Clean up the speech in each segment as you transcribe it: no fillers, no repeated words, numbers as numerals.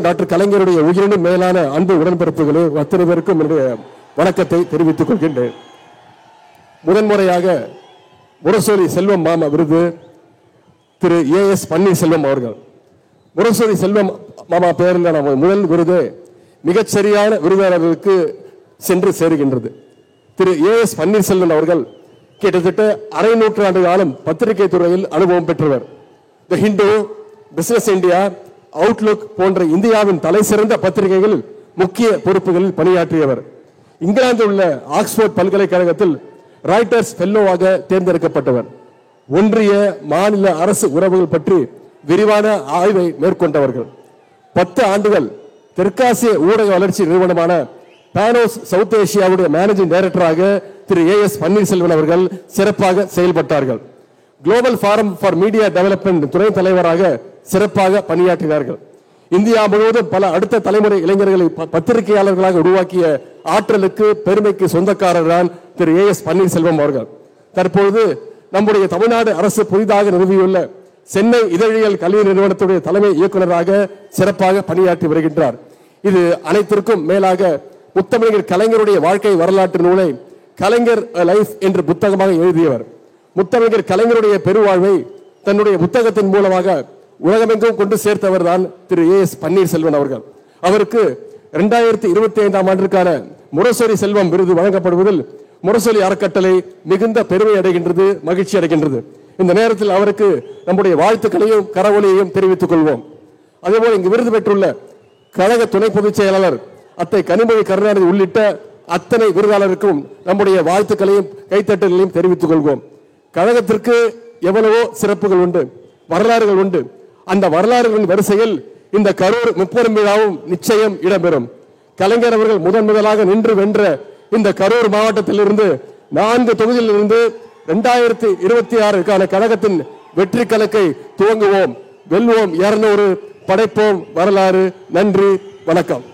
Doctor கலைஞருடைய உயிரினும் மேலான அன்பு உடன்பிறப்புகளே, அத்தனை பேருக்கும் என்னுடைய வணக்கத்தை தெரிவித்துக் கொள்கின்றேன். முதன்முறையாக முரசொலி செல்வம் மாமா விருது திரு ஏஎஸ் பன்னீர்செல்வம் அவர்கள். முரசொலி செல்வம் மாமா பெயரில் முதல் விருது மிகச்சரியான விருதாளர்களுக்கு சென்று சேருகின்றது. திரு ஏஎஸ் பன்னீர்செல்வம் அவர்கள் கிட்டத்தட்ட அரை நூற்றாண்டு காலம் பத்திரிகை துறையில் அனுபவம் பெற்றவர். தி ஹிந்து, பிசினஸ் இந்தியா, அவுட்லுக் போன்ற இந்தியாவின் தலை சிறந்த பத்திரிகைகளில் முக்கிய பொறுப்புகளில் பணியாற்றியவர். இங்கிலாந்தில் உள்ள ஆக்ஸ்போர்ட் பல்கலைக்கழகத்தில் ராய்டர்ஸ் ஃபெல்லோவாக தேர்ந்தெடுக்கப்பட்டவர். ஒன்றிய மாநில அரசு உறவுகள் பற்றி விரிவான ஆய்வை மேற்கொண்டவர்கள். 10 ஆண்டுகள் தெற்காசிய ஊடக வளர்ச்சி நிறுவனமான பானோஸ் சவுத் ஏசியாவுடைய மேனேஜிங் டைரக்டராக திரு ஏஎஸ் பன்னீர்செல்வம் அவர்கள் சிறப்பாக செயல்பட்டார்கள். Global forum for media development துணை தலைவராக சிறப்பாக பணியாற்றினார்கள். இந்தியா முழுவதும் பல அடுத்த தலைமுறை இளைஞர்களை பத்திரிகையாளர்களாக உருவாக்கிய ஆற்றலுக்கு பெருமைக்கு சொந்தக்காரர் தான் திரு ஏஎஸ் பன்னீர்செல்வம் அவர்கள். தற்பொழுது நம்முடைய தமிழ்நாடு அரசு புதிதாக நிறுவியுள்ள சென்னை இதழியல் கல்வி நிறுவனத்துடைய தலைமை இயக்குநராக சிறப்பாக பணியாற்றி வருகின்றார். இது அனைத்திற்கும் மேலாக முத்தமிழர் கலைஞருடைய வாழ்க்கை வரலாற்று நூலை கலைஞர் லைஃப் என்று புத்தகமாக எழுதியவர். முத்தமிழர் கலைஞருடைய பெருவாழ்வை தன்னுடைய புத்தகத்தின் மூலமாக உலகமெங்கும் கொண்டு சேர்த்தவர் தான் திரு ஏஎஸ் பன்னீர்செல்வம் அவர்கள். அவருக்கு 2025ஆம் ஆண்டிற்கான முரசொலி செல்வம் விருது வழங்கப்படுவதில் முரசொலி அறக்கட்டளை மிகுந்த பெருமை அடைகின்றது, மகிழ்ச்சி அடைகின்றது. இந்த நேரத்தில் அவருக்கு நம்முடைய வாழ்த்துக்களையும் கரவொலியையும் தெரிவித்துக் கொள்வோம். அதேபோல இங்கு விருது பெற்றுள்ள கழக துணை பொதுச் செயலாளர் அத்தை கனிமொழி கருணாநிதி உள்ளிட்ட அத்தனை விருதாளருக்கும் நம்முடைய வாழ்த்துக்களையும் கைத்தட்டல்களையும் தெரிவித்துக் கொள்வோம். கழகத்திற்கு எவ்வளவோ சிறப்புகள் உண்டு, வரலாறுகள் உண்டு. அந்த வரலாறுகளின் வரிசையில் இந்த கரூர் முப்பெரும் விழாவும் நிச்சயம் இடம்பெறும். கலைஞர் அவர்கள் முதலாக நின்று வென்ற இந்த கரூர் மாவட்டத்திலிருந்து 4 தொகுதியிலிருந்து 2026க்கான கழகத்தின் வெற்றி கணக்கை துவங்குவோம். வெல்வோம் 200, படைப்போம் வரலாறு. நன்றி, வணக்கம்.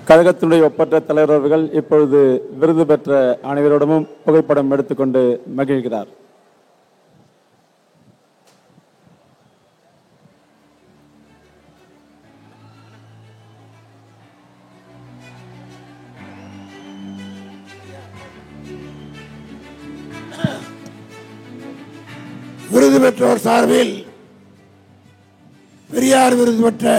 கழகத்தினுடைய ஒப்பற்ற தலைவர்கள் இப்பொழுது விருது பெற்ற அனைவரோடமும் புகைப்படம் எடுத்துக்கொண்டு மகிழ்கிறார். விருது பெற்றோர் சார்பில் பெரியார் விருது பெற்ற